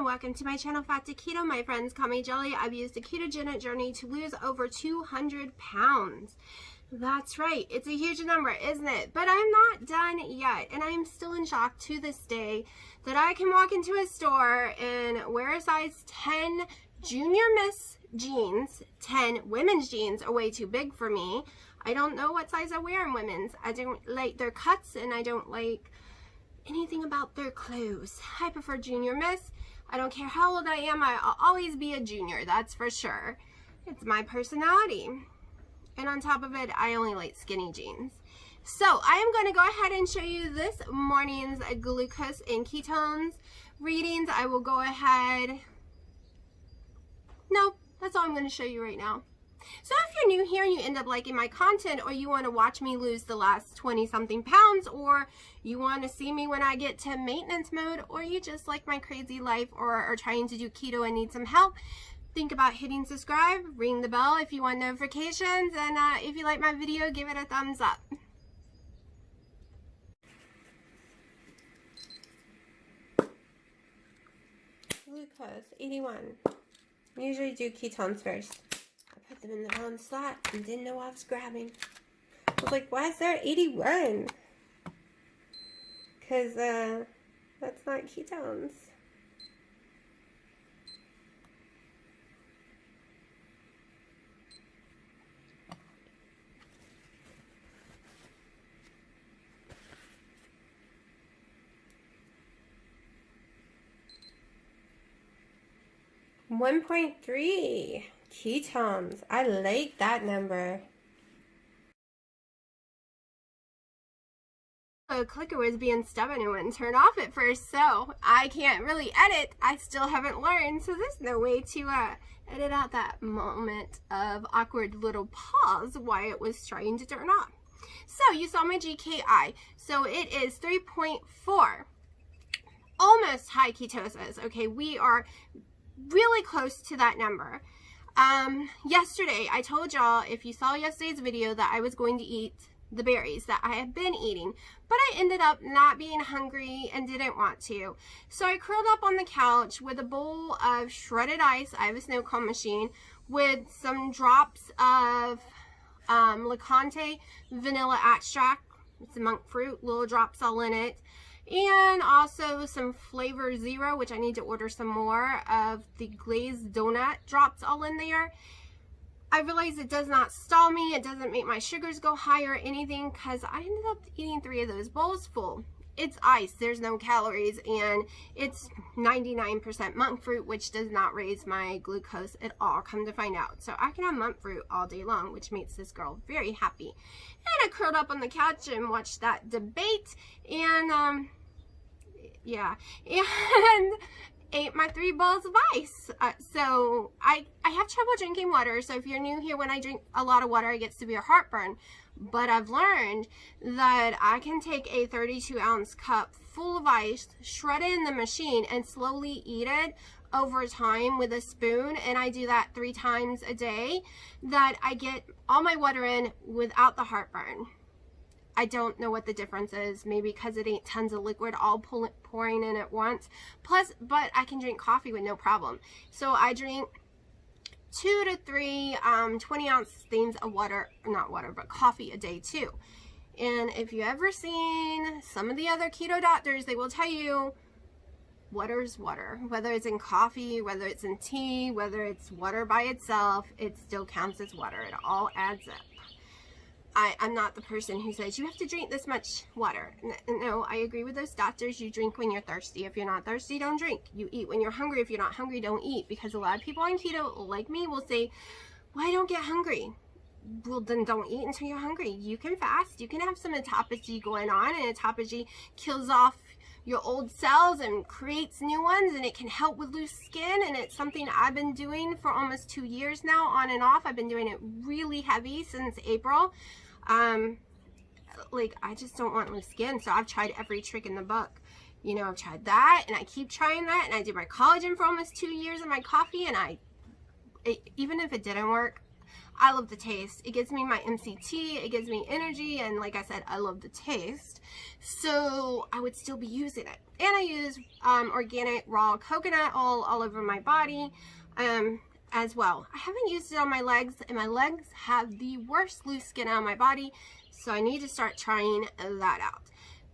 welcome to my channel, Fat to Keto. My friends call me Jelly. I've used the ketogenic journey to lose over 200 pounds. That's right, it's a huge number, isn't it? But I'm not done yet, and I'm still in shock to this day that I can walk into a store and wear a size 10 junior miss jeans. 10 women's jeans are way too big for me. I don't know what size I wear in women's. I don't like their cuts, and I don't like anything about their clothes. I prefer junior miss. I don't care how old I am, I'll always be a junior, that's for sure. It's my personality. And on top of it, I only like skinny jeans. So I am going to go ahead and show you this morning's glucose and ketones readings. I will go ahead. No, that's all I'm going to show you right now. So if you're new here and you end up liking my content, or you want to watch me lose the last 20 something pounds, or you want to see me when I get to maintenance mode, or you just like my crazy life or are trying to do keto and need some help, think about hitting subscribe, ring the bell if you want notifications, and if you like my video, give it a thumbs up. Glucose, 81. I usually do ketones first. I put them in the wrong slot and didn't know I was grabbing. I was like, why is there 81? Because that's not ketones. $1.3 ketones. I like that number. The clicker was being stubborn and wouldn't turn off at first, so I can't really edit. I still haven't learned, so there's no way to edit out that moment of awkward little pause while it was trying to turn off. So you saw my GKI. So it is 3.4. Almost high ketosis. Okay, we are really close to that number. Yesterday I told y'all, if you saw yesterday's video, that I was going to eat the berries that I have been eating, but I ended up not being hungry and didn't want to. So I curled up on the couch with a bowl of shredded ice. I have a snow cone machine with some drops of Licante vanilla extract. It's a monk fruit, little drops all in it. And also some Flavor Zero, which I need to order some more of the glazed donut drops all in there. I realize it does not stall me. It doesn't make my sugars go high or anything, because I ended up eating 3 of those bowls full. It's ice. There's no calories, and it's 99% monk fruit, which does not raise my glucose at all, come to find out. So I can have monk fruit all day long, which makes this girl very happy. And I curled up on the couch and watched that debate, and yeah, and ate my 3 bowls of ice. So I have trouble drinking water. So if you're new here, when I drink a lot of water, it gets to be a heartburn. But I've learned that I can take a 32-ounce cup full of ice, shred it in the machine, and slowly eat it over time with a spoon. And I do that 3 times a day, that I get all my water in without the heartburn. I don't know what the difference is. Maybe because it ain't tons of liquid all pouring in at once. Plus, but I can drink coffee with no problem. So I drink 2 to 3 20-ounce things of water, not water, but coffee a day too. And if you ever seen some of the other keto doctors, they will tell you water's water. Whether it's in coffee, whether it's in tea, whether it's water by itself, it still counts as water. It all adds up. I'm not the person who says you have to drink this much water. No, I agree with those doctors. You drink when you're thirsty. If you're not thirsty, don't drink. You eat when you're hungry. If you're not hungry, don't eat. Because a lot of people on keto, like me, will say, well, I don't get hungry. Well, then don't eat until you're hungry. You can fast. You can have some autophagy going on, and autophagy kills off your old cells and creates new ones, and it can help with loose skin. And it's something I've been doing for almost 2 years now, on and off. I've been doing it really heavy since April. Like, I just don't want loose skin, so I've tried every trick in the book. You know, I've tried that, and I keep trying that, and I did my collagen for almost 2 years in my coffee, and even if it didn't work, I love the taste. It gives me my MCT, it gives me energy, and like I said, I love the taste. So I would still be using it. And I use organic raw coconut oil all over my body as well. I haven't used it on my legs, and my legs have the worst loose skin on my body, so I need to start trying that out.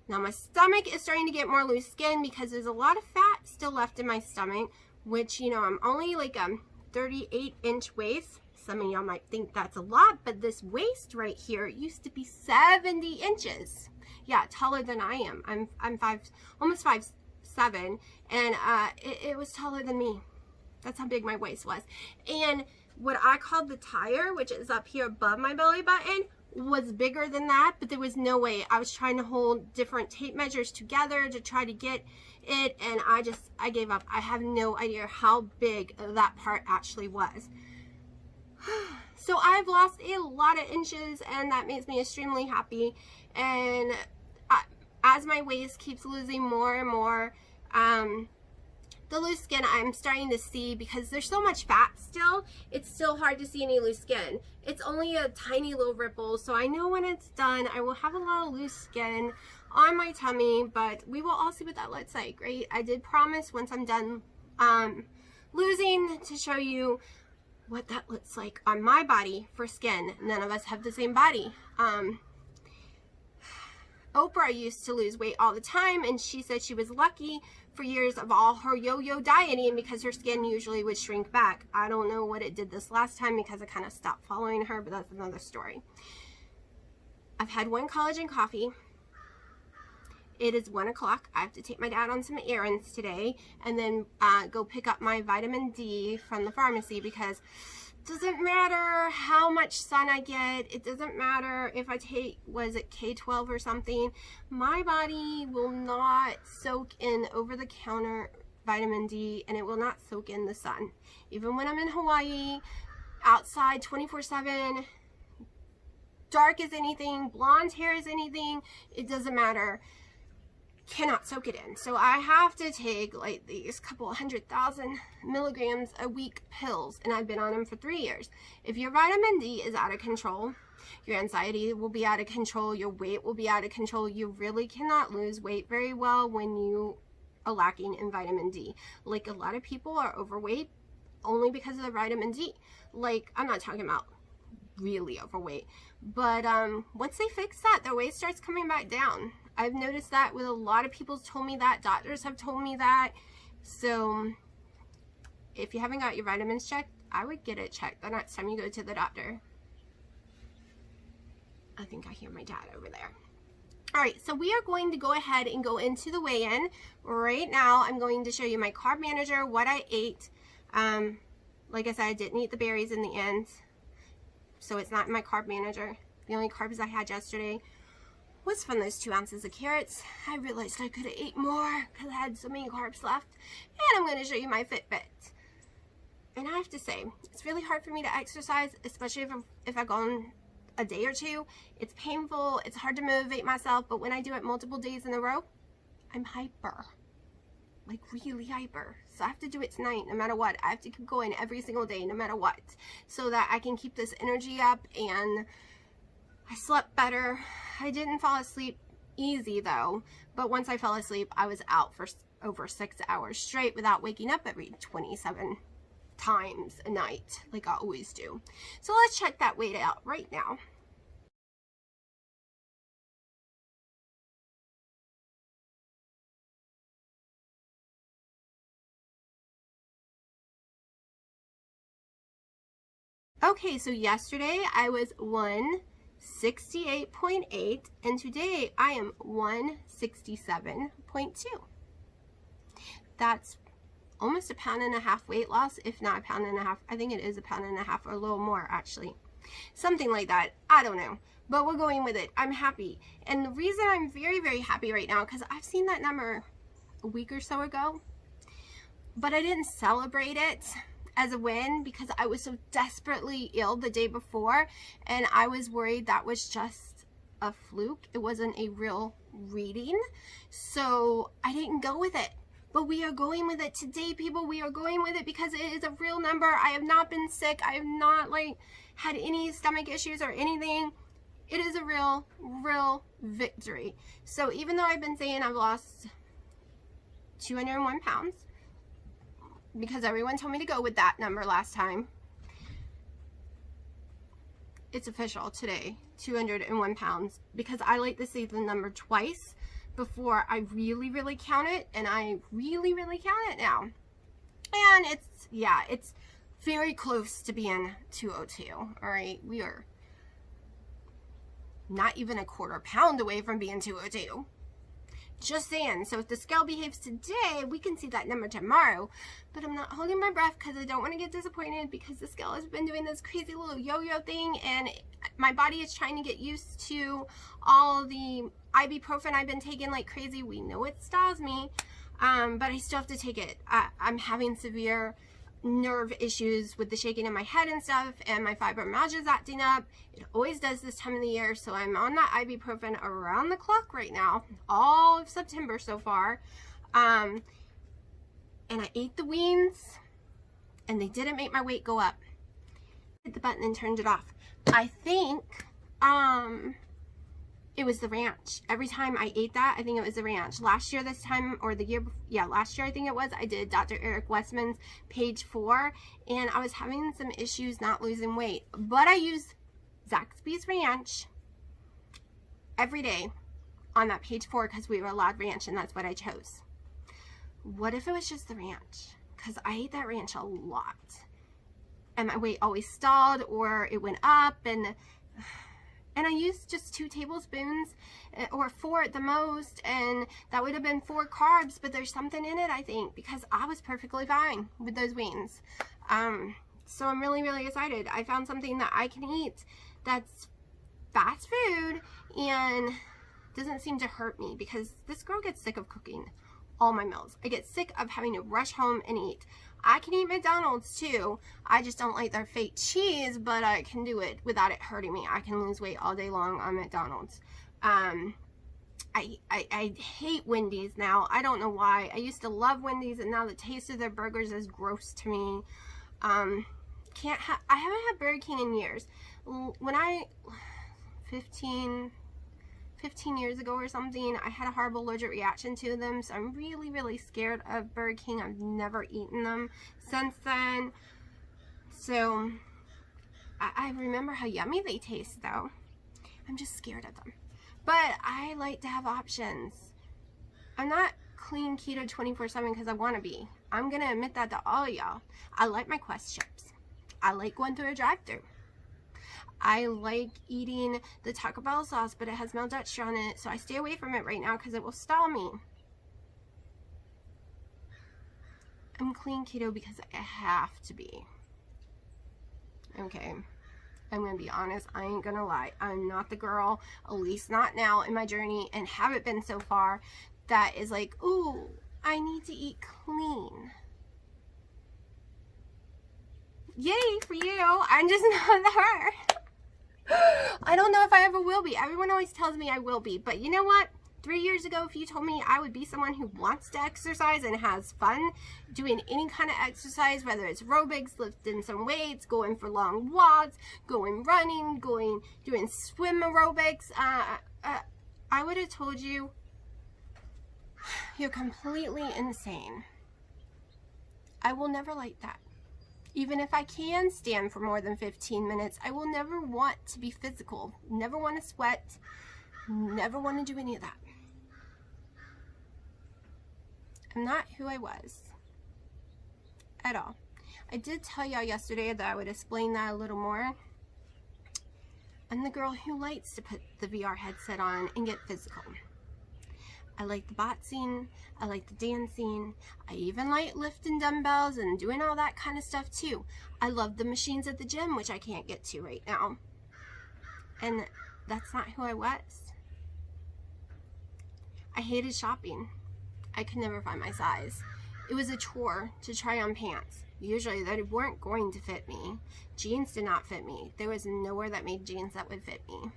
Now my stomach is starting to get more loose skin because there's a lot of fat still left in my stomach, which, you know, I'm only like 38-inch waist. Some of y'all might think that's a lot, but this waist right here used to be 70 inches. Yeah, taller than I am. I'm almost 5'7", and it was taller than me. That's how big my waist was. And what I called the tire, which is up here above my belly button, was bigger than that, but there was no way. I was trying to hold different tape measures together to try to get it, and I gave up. I have no idea how big that part actually was. So I've lost a lot of inches, and that makes me extremely happy. And as my waist keeps losing more and more, the loose skin I'm starting to see, because there's so much fat still, it's still hard to see any loose skin. It's only a tiny little ripple, so I know when it's done, I will have a lot of loose skin on my tummy, but we will all see what that looks like, right? I did promise once I'm done losing to show you what that looks like on my body for skin. None of us have the same body. Oprah used to lose weight all the time, and she said she was lucky for years of all her yo-yo dieting because her skin usually would shrink back. I don't know what it did this last time because I kind of stopped following her, but that's another story. I've had one collagen coffee. It is 1 o'clock. I have to take my dad on some errands today and then go pick up my vitamin D from the pharmacy, because it doesn't matter how much sun I get. It doesn't matter if I take, was it K12 or something. My body will not soak in over-the-counter vitamin D, and it will not soak in the sun. Even when I'm in Hawaii, outside 24/7, dark as anything, blonde hair as anything, it doesn't matter. Cannot soak it in. So I have to take like these couple 100,000 milligrams a week pills, and I've been on them for 3 years. If your vitamin D is out of control, your anxiety will be out of control, your weight will be out of control. You really cannot lose weight very well when you are lacking in vitamin D. Like, a lot of people are overweight only because of the vitamin D. Like, I'm not talking about really overweight, but once they fix that, their weight starts coming back down. I've noticed that with a lot of people. Told me that, doctors have told me that. So if you haven't got your vitamins checked, I would get it checked the next time you go to the doctor. I think I hear my dad over there. All right, so we are going to go ahead and go into the weigh-in right now. I'm going to show you my carb manager, what I ate. Like I said, I didn't eat the berries in the end, so it's not in my carb manager. The only carbs I had yesterday was from those 2 ounces of carrots. I realized I could have ate more because I had so many carbs left. And I'm going to show you my Fitbit. And I have to say, it's really hard for me to exercise, especially if I go on a day or two. It's painful. It's hard to motivate myself. But when I do it multiple days in a row, I'm hyper. Like, really hyper. So I have to do it tonight no matter what. I have to keep going every single day no matter what, so that I can keep this energy up. And I slept better. I didn't fall asleep easy though, but once I fell asleep, I was out for over 6 hours straight without waking up every 27 times a night like I always do. So let's check that weight out right now. Okay, so yesterday I was 168.8, and today I am 167.2. That's almost a pound and a half weight loss, if not a pound and a half. I think it is a pound and a half, or a little more actually. Something like that. I don't know. But we're going with it. I'm happy. And the reason I'm very, very happy right now, because I've seen that number a week or so ago, but I didn't celebrate it as a win because I was so desperately ill the day before, and I was worried that was just a fluke. It wasn't a real reading, so I didn't go with it. But we are going with it today, people. We are going with it because it is a real number. I have not been sick. I have not like had any stomach issues or anything. It is a real victory. So even though I've been saying I've lost 201 pounds, because everyone told me to go with that number last time, it's official today, 201 pounds, because I like to say the number twice before I really count it, and I really count it now. And it's, yeah, it's very close to being 202. All right, we are not even a quarter pound away from being 202. Just saying. So if the scale behaves today, we can see that number tomorrow. But I'm not holding my breath because I don't want to get disappointed, because the scale has been doing this crazy little yo-yo thing, and my body is trying to get used to all the ibuprofen I've been taking like crazy. We know it stalls me, but I still have to take it. I'm having severe nerve issues with the shaking in my head and stuff, and my fibromyalgia is acting up. It always does this time of the year, so I'm on that ibuprofen around the clock right now, all of September so far. And I ate the weans, and they didn't make my weight go up. Hit the button and turned it off. I think it was the ranch. Every time I ate that, I think it was the ranch. Last year, this time, or the year before, yeah, last year I think it was, I did Dr. Eric Westman's page 4, and I was having some issues not losing weight. But I used Zaxby's ranch every day on that page 4 because we were allowed ranch, and that's what I chose. What if it was just the ranch? Because I ate that ranch a lot, and my weight always stalled or it went up, and I used just 2 tablespoons or 4 at the most, and that would have been 4 carbs, but there's something in it, I think, because I was perfectly fine with those weans. So I'm really excited. I found something that I can eat that's fast food and doesn't seem to hurt me, because this girl gets sick of cooking all my meals. I get sick of having to rush home and eat. I can eat McDonald's too. I just don't like their fake cheese, but I can do it without it hurting me. I can lose weight all day long on McDonald's. I hate Wendy's now. I don't know why. I used to love Wendy's, and now the taste of their burgers is gross to me. I haven't had Burger King in years. When 15 years ago or something, I had a horrible allergic reaction to them, so I'm really scared of Burger King. I've never eaten them since then. So I remember how yummy they taste, though. I'm just scared of them. But I like to have options. I'm not clean keto 24/7 because I want to be. I'm going to admit that to all y'all. I like my Quest chips. I like going through a drive-thru. I like eating the Taco Bell sauce, but it has maltodextrin on it, so I stay away from it right now because it will stall me. I'm clean keto because I have to be. Okay, I'm going to be honest. I ain't going to lie. I'm not the girl, at least not now in my journey, and haven't been so far, that is like, ooh, I need to eat clean. Yay for you. I'm just not her. I don't know if I ever will be. Everyone always tells me I will be, but you know what? 3 years ago, if you told me I would be someone who wants to exercise and has fun doing any kind of exercise, whether it's aerobics, lifting some weights, going for long walks, going running, doing swim aerobics, I would have told you you're completely insane. I will never like that. Even if I can stand for more than 15 minutes, I will never want to be physical, never want to sweat, never want to do any of that. I'm not who I was at all. I did tell y'all yesterday that I would explain that a little more. I'm the girl who likes to put the VR headset on and get physical. I like the boxing, I like the dancing, I even like lifting dumbbells and doing all that kind of stuff too. I love the machines at the gym, which I can't get to right now. And that's not who I was. I hated shopping. I could never find my size. It was a chore to try on pants. Usually they weren't going to fit me. Jeans did not fit me. There was nowhere that made jeans that would fit me.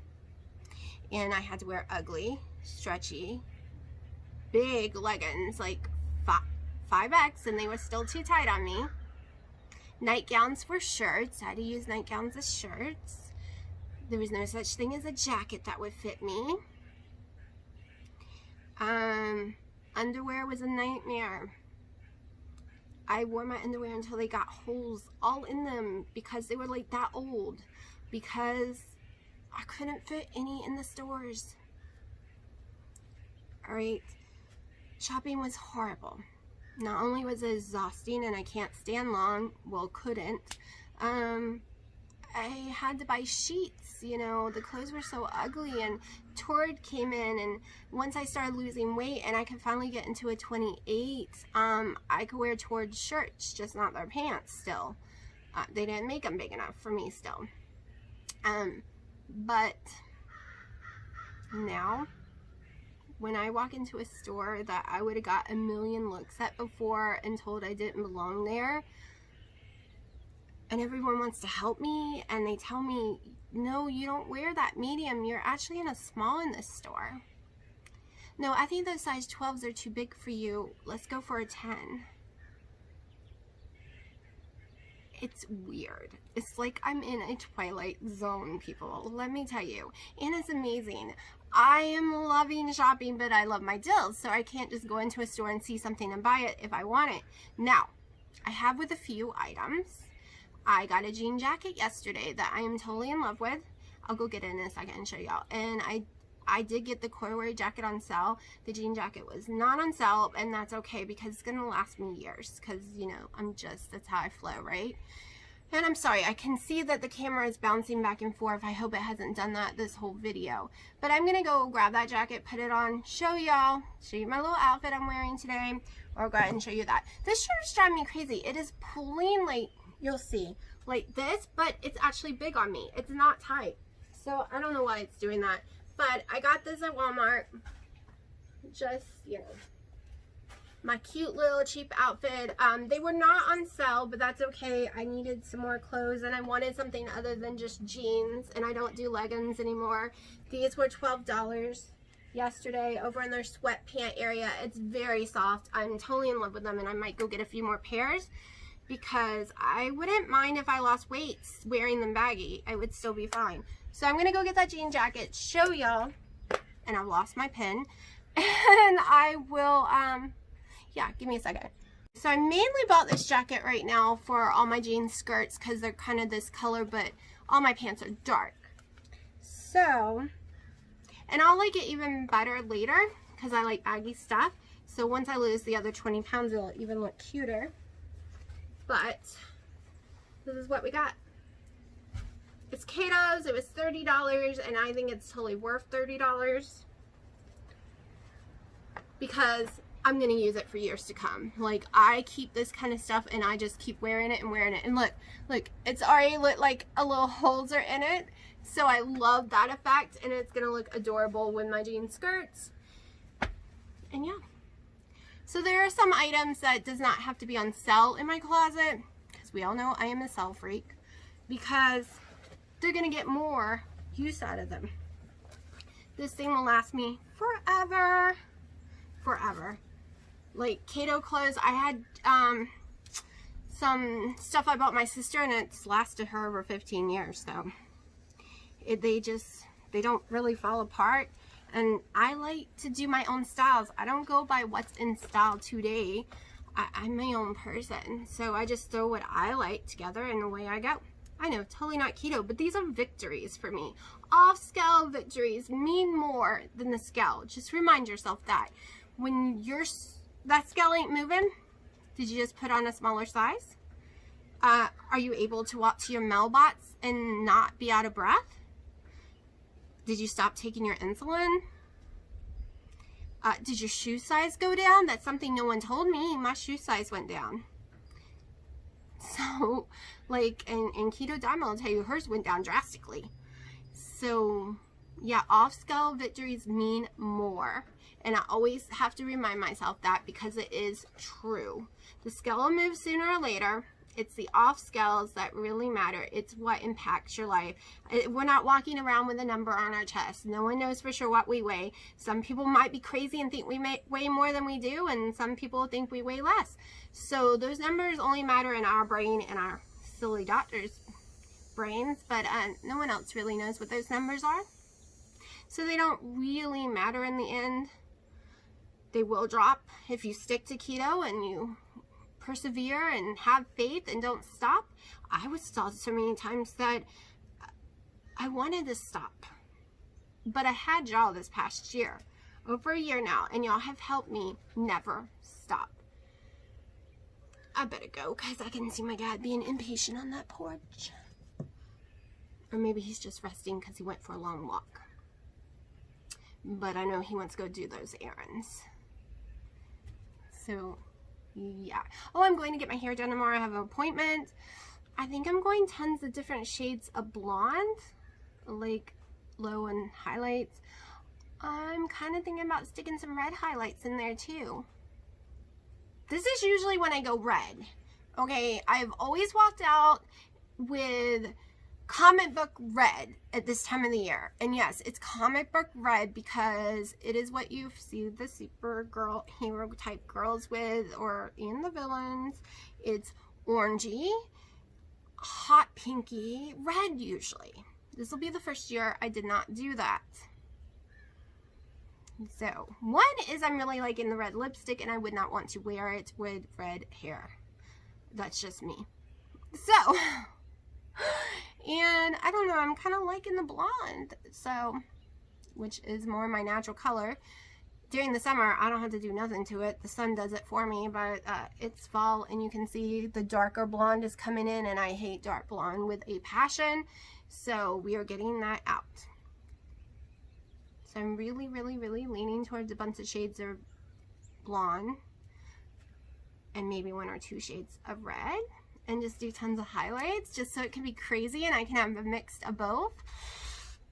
And I had to wear ugly, stretchy, big leggings, like 5X and they were still too tight on me. Nightgowns were shirts. I had to use nightgowns as shirts. There was no such thing as a jacket that would fit me. Underwear was a nightmare. I wore my underwear until they got holes all in them because they were like that old, because I couldn't fit any in the stores. Alright, shopping was horrible. Not only was it exhausting and I can't stand long, well, couldn't, I had to buy sheets, you know, the clothes were so ugly, and Tord came in, and once I started losing weight and I could finally get into a 28, I could wear Tord shirts, just not their pants still. They didn't make them big enough for me still. But now, when I walk into a store that I would have got a million looks at before and told I didn't belong there, and everyone wants to help me, and they tell me, no, you don't wear that medium, you're actually in a small in this store. No, I think those size 12s are too big for you, let's go for a 10. It's weird. It's like I'm in a Twilight Zone, people, let me tell you. And it's amazing. I am loving shopping, but I love my deals, so I can't just go into a store and see something and buy it if I want it. Now, I have with a few items. I got a jean jacket yesterday that I am totally in love with. I'll go get it in a second and show y'all. And I did get the corduroy jacket on sale. The jean jacket was not on sale, and that's okay because it's going to last me years because, you know, that's how I flow, right? And I'm sorry, I can see that the camera is bouncing back and forth. I hope it hasn't done that this whole video. But I'm going to go grab that jacket, put it on, show y'all, show you my little outfit I'm wearing today, or I'll go ahead and show you that. This shirt is driving me crazy. It is pulling, like, you'll see, like this, but it's actually big on me. It's not tight. So I don't know why it's doing that. But I got this at Walmart. Just, you know, my cute little cheap outfit. They were not on sale, but that's okay. I needed some more clothes and I wanted something other than just jeans, and I don't do leggings anymore. These were $12 yesterday over in their sweatpant area. It's very soft. I'm totally in love with them, and I might go get a few more pairs because I wouldn't mind if I lost weight wearing them baggy. I would still be fine. So I'm going to go get that jean jacket, show y'all, and I've lost my pen, and I will, yeah, give me a second. So I mainly bought this jacket right now for all my jean skirts because they're kind of this color, but all my pants are dark. So, and I'll like it even better later because I like baggy stuff. So once I lose the other 20 pounds, it'll even look cuter. But this is what we got. It's Keto's. It was $30, and I think it's totally worth $30 because I'm going to use it for years to come. Like, I keep this kind of stuff, and I just keep wearing it and wearing it. And look, it's already lit like a little holes are in it. So I love that effect, and it's going to look adorable with my jean skirts. And yeah. So there are some items that does not have to be on sale in my closet, because we all know I am a sale freak, because they're going to get more use out of them. This thing will last me forever. Forever. Like keto clothes, I had some stuff I bought my sister, and it's lasted her over 15 years. So they don't really fall apart. And I like to do my own styles. I don't go by what's in style today. I'm my own person. So I just throw what I like together and away I go. I know, totally not keto, but these are victories for me. Off-scale victories mean more than the scale. Just remind yourself that. When that scale ain't moving, did you just put on a smaller size? Are you able to walk to your mailbox and not be out of breath? Did you stop taking your insulin? Did your shoe size go down? That's something no one told me. My shoe size went down. So, like, and Keto Diamond will tell you hers went down drastically. So, yeah, off-scale victories mean more. And I always have to remind myself that because it is true. The scale will move sooner or later. It's the off scales that really matter. It's what impacts your life. We're not walking around with a number on our chest. No one knows for sure what we weigh. Some people might be crazy and think we may weigh more than we do, and some people think we weigh less. So those numbers only matter in our brain and our silly doctors' brains, but no one else really knows what those numbers are. So they don't really matter in the end. They will drop if you stick to keto and you persevere and have faith and don't stop. I was told so many times that I wanted to stop, but I had y'all this past year, over a year now, and y'all have helped me never stop. I better go because I can see my dad being impatient on that porch. Or maybe he's just resting because he went for a long walk. But I know he wants to go do those errands. So, yeah. Oh, I'm going to get my hair done tomorrow. I have an appointment. I think I'm going tons of different shades of blonde, like low and highlights. I'm kind of thinking about sticking some red highlights in there too. This is usually when I go red. Okay, I've always walked out with comic book red at this time of the year. And yes, it's comic book red because it is what you see the Supergirl hero type girls with, or in the villains. It's orangey, hot pinky, red usually. This will be the first year I did not do that. So, one is I'm really liking the red lipstick and I would not want to wear it with red hair. That's just me. So, and I don't know, I'm kind of liking the blonde, so, which is more my natural color. During the summer, I don't have to do nothing to it. The sun does it for me, but it's fall and you can see the darker blonde is coming in, and I hate dark blonde with a passion, so we are getting that out. So I'm really, really, really leaning towards a bunch of shades of blonde and maybe 1 or 2 shades of red, and just do tons of highlights just so it can be crazy and I can have a mix of both.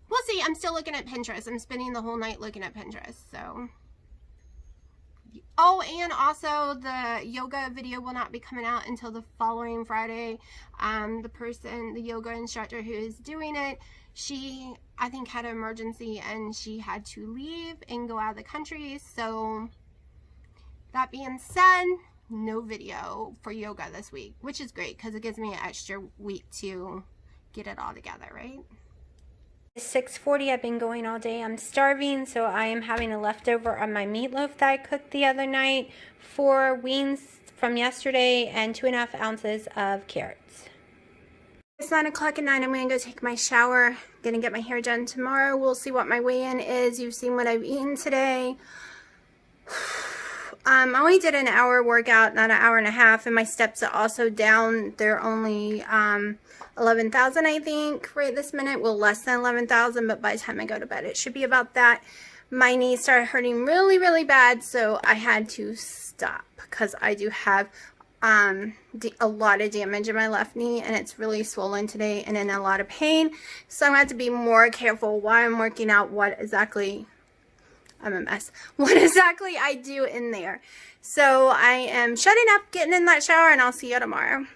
We'll see. I'm still looking at Pinterest. I'm spending the whole night looking at Pinterest. So, oh, and also the yoga video will not be coming out until the following Friday. The yoga instructor who is doing it, she, I think, had an emergency and she had to leave and go out of the country. So, that being said, no video for yoga this week, which is great because it gives me an extra week to get it all together, right? It's 6:40. I've been going all day. I'm starving, so I am having a leftover of my meatloaf that I cooked the other night, 4 wings from yesterday, and 2.5 ounces of carrots. It's 9 o'clock at night. I'm going to go take my shower. I'm going to get my hair done tomorrow. We'll see what my weigh-in is. You've seen what I've eaten today. I only did an hour workout, not an hour and a half, and my steps are also down. They're only 11,000, I think, right this minute. Well, less than 11,000, but by the time I go to bed, it should be about that. My knee started hurting really, really bad, so I had to stop because I do have a lot of damage in my left knee, and it's really swollen today and in a lot of pain. So I'm going to have to be more careful while I'm working out what exactly I do in there. So I am shutting up, getting in that shower, and I'll see you tomorrow.